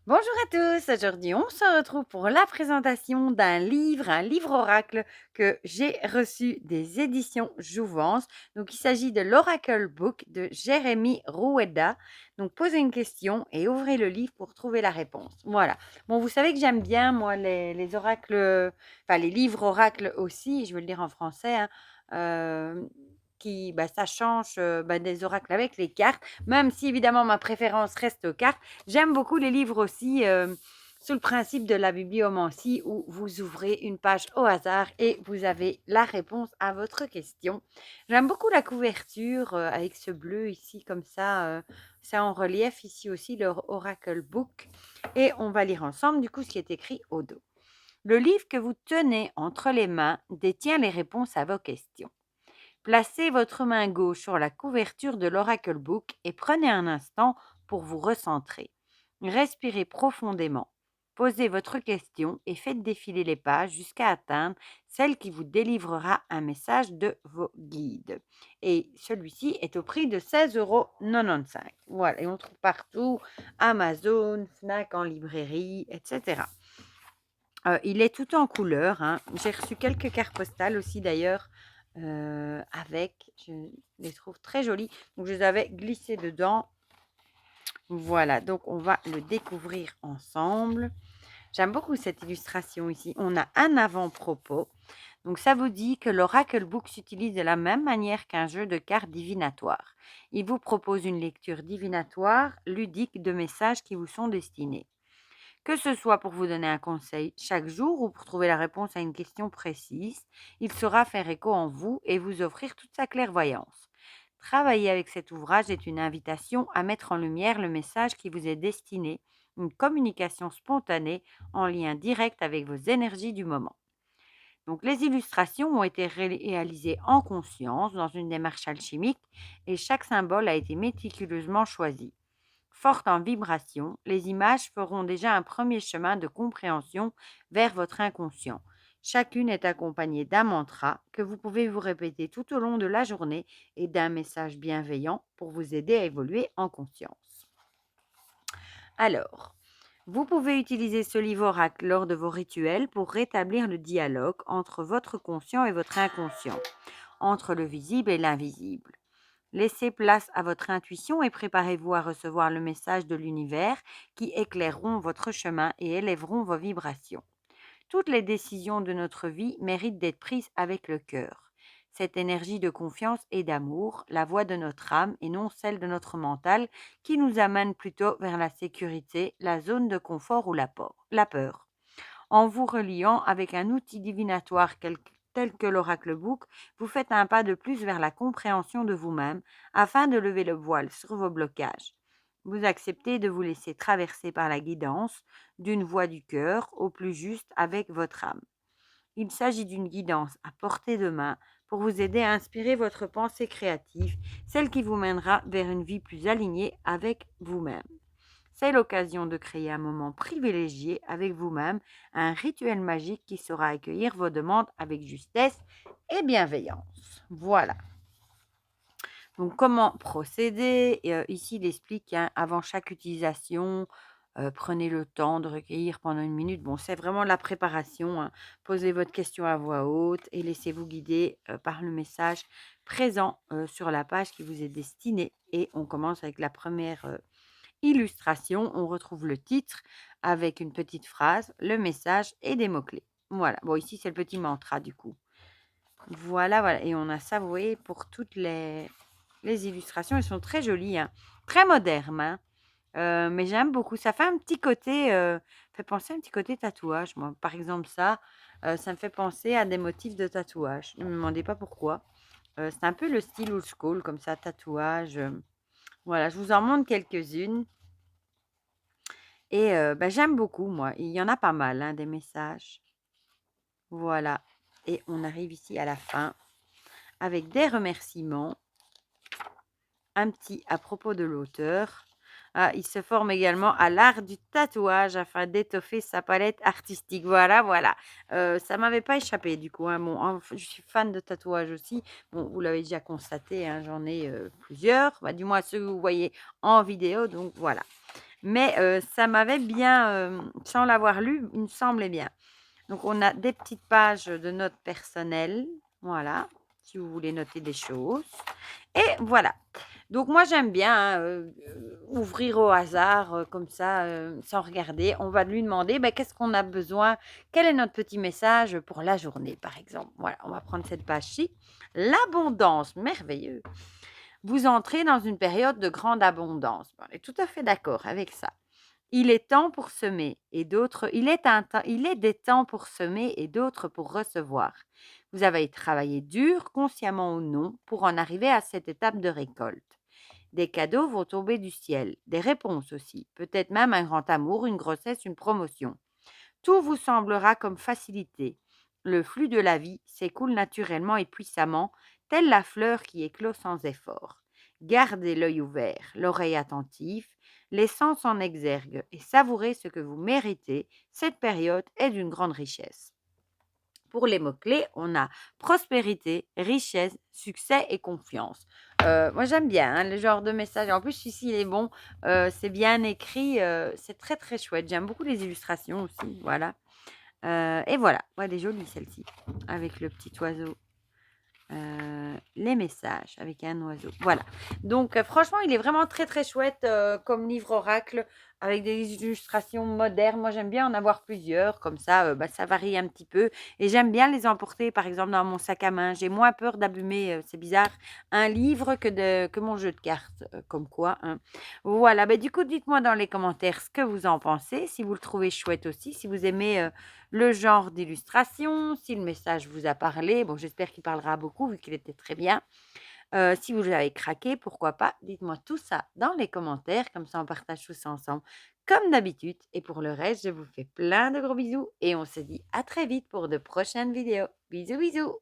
Bonjour à tous, aujourd'hui on se retrouve pour la présentation d'un livre, un livre oracle que j'ai reçu des éditions Jouvence. Donc il s'agit de l'Oracle Book de Jérémy Roueda. Donc posez une question et ouvrez le livre pour trouver la réponse. Voilà. Bon, vous savez que j'aime bien moi les oracles, enfin les livres oracles aussi, je vais le dire en français, hein, ça change des oracles avec les cartes, même si évidemment ma préférence reste aux cartes. J'aime beaucoup les livres aussi sous le principe de la bibliomancie où vous ouvrez une page au hasard et vous avez la réponse à votre question. J'aime beaucoup la couverture avec ce bleu ici comme ça. C'est en relief ici aussi le Oracle Book. Et on va lire ensemble du coup ce qui est écrit au dos. Le livre que vous tenez entre les mains détient les réponses à vos questions. Placez votre main gauche sur la couverture de l'Oracle Book et prenez un instant pour vous recentrer. Respirez profondément. Posez votre question et faites défiler les pages jusqu'à atteindre celle qui vous délivrera un message de vos guides. Et celui-ci est au prix de 16,95 €. Voilà, et on trouve partout, Amazon, Fnac en librairie, etc. Il est tout en couleur, hein. J'ai reçu quelques cartes postales aussi d'ailleurs avec. Je les trouve très jolies. Donc je les avais glissées dedans. Voilà, donc on va le découvrir ensemble. J'aime beaucoup cette illustration ici. On a un avant-propos. Donc ça vous dit que l'Oracle Book s'utilise de la même manière qu'un jeu de cartes divinatoire. Il vous propose une lecture divinatoire ludique de messages qui vous sont destinés. Que ce soit pour vous donner un conseil chaque jour ou pour trouver la réponse à une question précise, il saura faire écho en vous et vous offrir toute sa clairvoyance. Travailler avec cet ouvrage est une invitation à mettre en lumière le message qui vous est destiné, une communication spontanée en lien direct avec vos énergies du moment. Donc, les illustrations ont été réalisées en conscience dans une démarche alchimique et chaque symbole a été méticuleusement choisi. Fortes en vibration, les images feront déjà un premier chemin de compréhension vers votre inconscient. Chacune est accompagnée d'un mantra que vous pouvez vous répéter tout au long de la journée et d'un message bienveillant pour vous aider à évoluer en conscience. Alors, vous pouvez utiliser ce livre oracle lors de vos rituels pour rétablir le dialogue entre votre conscient et votre inconscient, entre le visible et l'invisible. Laissez place à votre intuition et préparez-vous à recevoir le message de l'univers qui éclaireront votre chemin et élèveront vos vibrations. Toutes les décisions de notre vie méritent d'être prises avec le cœur. Cette énergie de confiance et d'amour, la voix de notre âme et non celle de notre mental, qui nous amène plutôt vers la sécurité, la zone de confort ou la peur. En vous reliant avec un outil divinatoire tel que l'Oracle Book, vous faites un pas de plus vers la compréhension de vous-même afin de lever le voile sur vos blocages. Vous acceptez de vous laisser traverser par la guidance d'une voix du cœur au plus juste avec votre âme. Il s'agit d'une guidance à portée de main pour vous aider à inspirer votre pensée créative, celle qui vous mènera vers une vie plus alignée avec vous-même. C'est l'occasion de créer un moment privilégié avec vous-même, un rituel magique qui saura accueillir vos demandes avec justesse et bienveillance. Voilà. Donc, comment procéder? Ici, il explique hein, avant chaque utilisation, prenez le temps de recueillir pendant une minute. Bon, c'est vraiment la préparation, hein. Posez votre question à voix haute et laissez-vous guider par le message présent sur la page qui vous est destinée. Et on commence avec la première illustration, on retrouve le titre avec une petite phrase, le message et des mots-clés. Voilà. Bon, ici, c'est le petit mantra du coup. Voilà, voilà. Et on a ça, vous voyez, pour toutes les illustrations. Elles sont très jolies, hein. Très modernes, hein. Mais j'aime beaucoup. Ça fait un petit côté, fait penser à un petit côté tatouage, moi. Par exemple, ça me fait penser à des motifs de tatouage. Ne me demandez pas pourquoi. C'est un peu le style old school, comme ça, tatouage. Voilà, je vous en montre quelques-unes. Et j'aime beaucoup moi. Il y en a pas mal, hein, des messages. Voilà. Et on arrive ici à la fin avec des remerciements. Un petit à propos de l'auteur. Ah, il se forme également à l'art du tatouage afin d'étoffer sa palette artistique. Voilà, voilà. Ça m'avait pas échappé du coup, hein. Bon, je suis fan de tatouage aussi. Bon, vous l'avez déjà constaté, hein, j'en ai plusieurs. Du moins ceux que vous voyez en vidéo. Donc voilà. mais ça m'avait bien, sans l'avoir lu, il me semblait bien. Donc on a des petites pages de notes personnelles, voilà, si vous voulez noter des choses et voilà. Donc moi j'aime bien, hein, ouvrir au hasard, comme ça, sans regarder. On va lui demander, bah, qu'est-ce qu'on a besoin? Quel est notre petit message pour la journée, par exemple? Voilà, on va prendre cette page-ci. L'abondance, merveilleux. Vous entrez dans une période de grande abondance. On est tout à fait d'accord avec ça. Il est temps pour semer et d'autres il est des temps pour semer et d'autres pour recevoir. Vous avez travaillé dur, consciemment ou non, pour en arriver à cette étape de récolte. Des cadeaux vont tomber du ciel, des réponses aussi, peut-être même un grand amour, une grossesse, une promotion. Tout vous semblera comme facilité. Le flux de la vie s'écoule naturellement et puissamment, telle la fleur qui éclot sans effort. Gardez l'œil ouvert, l'oreille attentive, les sens en exergue et savourez ce que vous méritez. Cette période est d'une grande richesse. Pour les mots-clés, on a prospérité, richesse, succès et confiance. Moi, j'aime bien hein, le genre de message. En plus, ici, il est bon. C'est bien écrit. C'est très, très chouette. J'aime beaucoup les illustrations aussi. Voilà. Et voilà. Ouais, elle est jolie, celle-ci. Avec le petit oiseau. Les messages avec un oiseau. Voilà. Donc, franchement, il est vraiment très, très chouette comme livre oracle avec des illustrations modernes. Moi, j'aime bien en avoir plusieurs. Comme ça, ça varie un petit peu. Et j'aime bien les emporter, par exemple, dans mon sac à main. J'ai moins peur d'abîmer, c'est bizarre, un livre que mon jeu de cartes. Comme quoi. Hein. Voilà. Du coup, dites-moi dans les commentaires ce que vous en pensez. Si vous le trouvez chouette aussi. Si vous aimez le genre d'illustration, si le message vous a parlé. Bon, j'espère qu'il parlera beaucoup vu qu'il était très bien. Si vous avez craqué, pourquoi pas, dites-moi tout ça dans les commentaires, comme ça on partage tout ça ensemble, comme d'habitude. Et pour le reste, je vous fais plein de gros bisous et on se dit à très vite pour de prochaines vidéos. Bisous, bisous!